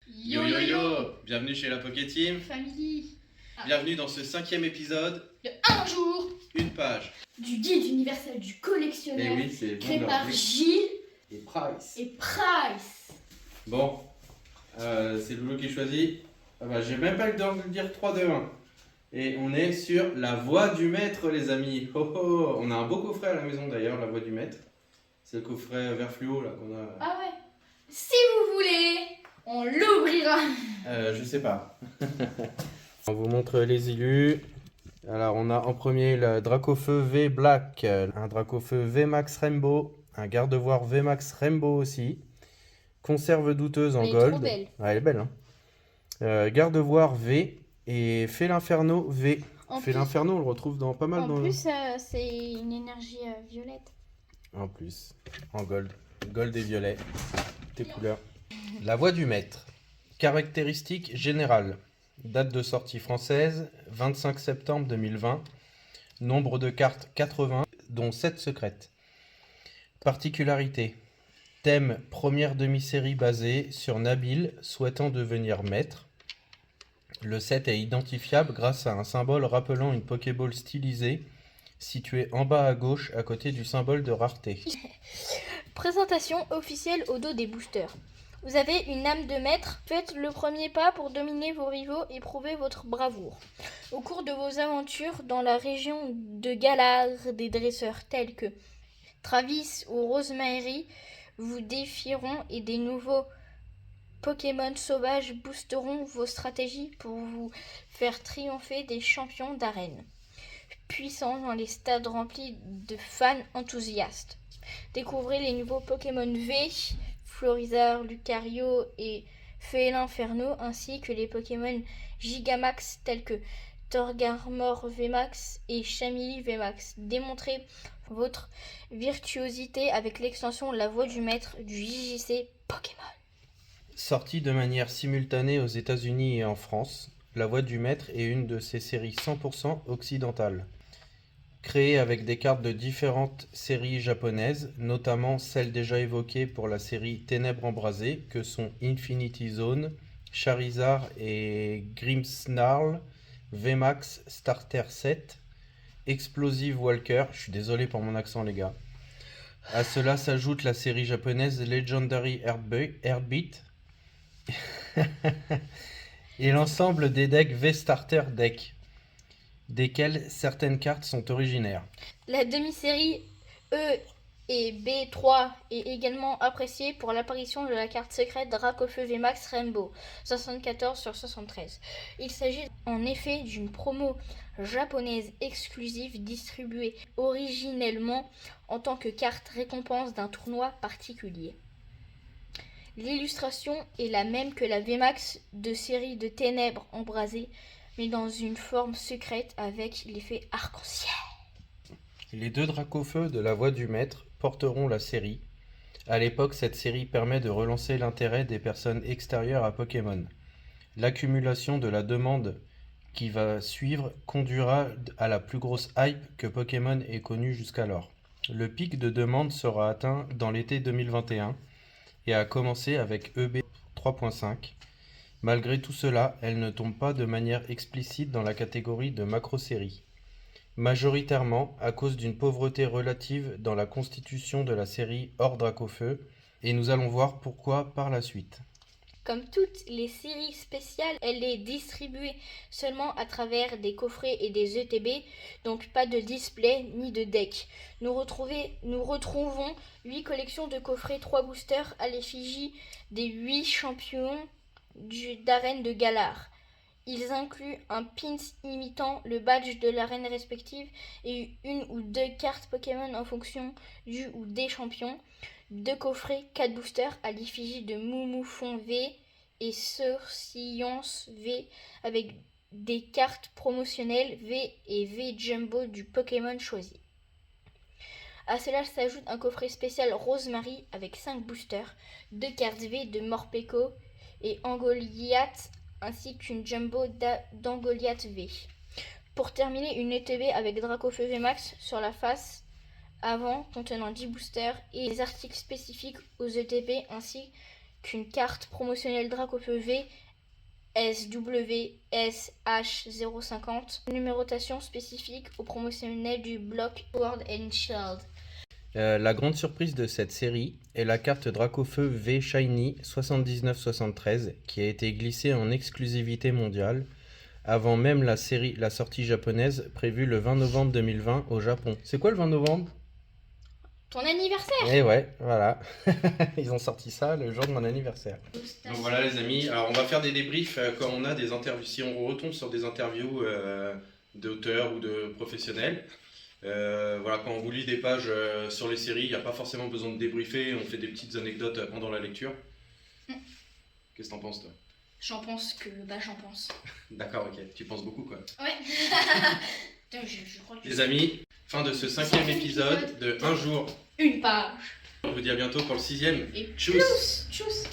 Yo yo yo! Bienvenue chez la Poké Team. Family. Bienvenue dans ce 5e épisode. De un jour Une page. du guide universel du Et collectionneur oui, c'est créé bon, par oui. Gilles Et Price. et Price. Bon, c'est Loulou qui choisit. J'ai même pas le temps de le dire 3, 2, 1. Et on est sur la voix du maître, les amis. Oh, oh. On a un beau coffret à la maison d'ailleurs, la voix du maître. C'est le coffret vert fluo là qu'on a. Ah ouais. Si vous voulez, on l'ouvrira. Je sais pas. On vous montre les illus. Alors, on a en premier le Dracofeu V Black, un Dracofeu V Max Rainbow, un Gardevoir V Max Rainbow aussi. Conserve douteuse en Elle est gold. trop belle. Ouais, elle est belle, hein. Gardevoir V et Félinferno V. En Félinferno, on le retrouve dans pas mal En dans plus, c'est une énergie violette. En plus, en gold. Gold et violet. Tes couleurs. La voix du maître. Caractéristiques générales. Date de sortie française, 25 septembre 2020. Nombre de cartes 80, dont 7 secrètes. Particularité. Thème première demi-série basée sur Nabil souhaitant devenir maître. Le set est identifiable grâce à un symbole rappelant une Pokéball stylisée située en bas à gauche à côté du symbole de rareté. Présentation officielle au dos des boosters. Vous avez une âme de maître, faites le premier pas pour dominer vos rivaux et prouver votre bravoure. Au cours de vos aventures dans la région de Galar, des dresseurs tels que Travis ou Rosemary vous défieront et des nouveaux Pokémon sauvages boosteront vos stratégies pour vous faire triompher des champions d'arène, puissants dans les stades remplis de fans enthousiastes. Découvrez les nouveaux Pokémon V, Florizard, Lucario et Félinferno, ainsi que les Pokémon Gigamax tels que Torgarmor VMAX et Chamili VMAX. Démontrez votre virtuosité avec l'extension La Voix du Maître du JJC Pokémon. Sortie de manière simultanée aux États-Unis et en France, La Voix du Maître est une de ces séries 100% occidentales. Créée avec des cartes de différentes séries japonaises, notamment celles déjà évoquées pour la série Ténèbres embrasées, que sont Infinity Zone, Charizard et Grimmsnarl, VMAX Starter 7, Explosive Walker, je suis désolé pour mon accent les gars. À cela s'ajoute la série japonaise Legendary Heartbeat et l'ensemble des decks V-Starter Deck, desquels certaines cartes sont originaires. La demi-série E et B3 est également appréciée pour l'apparition de la carte secrète Dracofeu VMAX Rainbow 74/73. Il s'agit en effet d'une promo japonaise exclusive distribuée originellement en tant que carte récompense d'un tournoi particulier. L'illustration est la même que la VMAX de série de Ténèbres embrasées, mais dans une forme secrète avec l'effet arc-en-ciel. Les deux Dracofeu de la Voix du Maître porteront la série. À l'époque, cette série permet de relancer l'intérêt des personnes extérieures à Pokémon. L'accumulation de la demande qui va suivre conduira à la plus grosse hype que Pokémon ait connue jusqu'alors. Le pic de demande sera atteint dans l'été 2021 et a commencé avec EB 3.5. Malgré tout cela, elle ne tombe pas de manière explicite dans la catégorie de macro-série, majoritairement à cause d'une pauvreté relative dans la constitution de la série hors Dracofeu, et nous allons voir pourquoi par la suite. Comme toutes les séries spéciales, elle est distribuée seulement à travers des coffrets et des ETB, donc pas de display ni de deck. Nous retrouvons 8 collections de coffrets 3 boosters à l'effigie des 8 champions d'arène de Galar. Ils incluent un pins imitant le badge de l'arène respective et une ou deux cartes Pokémon en fonction du ou des champions. 2 coffrets 4 boosters à l'effigie de Moumoufon V et Surseance V avec des cartes promotionnelles V et V Jumbo du Pokémon choisi. À cela s'ajoute un coffret spécial Rosemary avec 5 boosters, 2 cartes V de Morpeko et Angoliath ainsi qu'une Jumbo d'Angoliath V. Pour terminer, une ETB avec Dracofeu VMAX sur la face avant contenant 10 boosters et des articles spécifiques aux ETB ainsi qu'une carte promotionnelle Dracofeu V SWSH050, numérotation spécifique au promotionnel du bloc Sword and Shield. La grande surprise de cette série est la carte Dracofeu V Shiny 7973 qui a été glissée en exclusivité mondiale avant même la sortie japonaise prévue le 20 novembre 2020 au Japon. C'est quoi le 20 novembre? Ton anniversaire? Eh ouais, voilà. Ils ont sorti ça le jour de mon anniversaire. Donc voilà les amis, alors on va faire des débriefs quand on a des interviews, si on retombe sur des interviews d'auteurs ou de professionnels. Voilà, quand on vous lit des pages sur les séries, il n'y a pas forcément besoin de débriefer, on fait des petites anecdotes pendant la lecture. Qu'est-ce que t'en penses toi? J'en pense que... j'en pense. D'accord, ok, tu penses beaucoup quoi. Ouais. je crois que... Les amis, fin de ce 5e épisode de Un jour. Une page. On vous dit à bientôt pour le 6e. Et Tchuss. tchuss.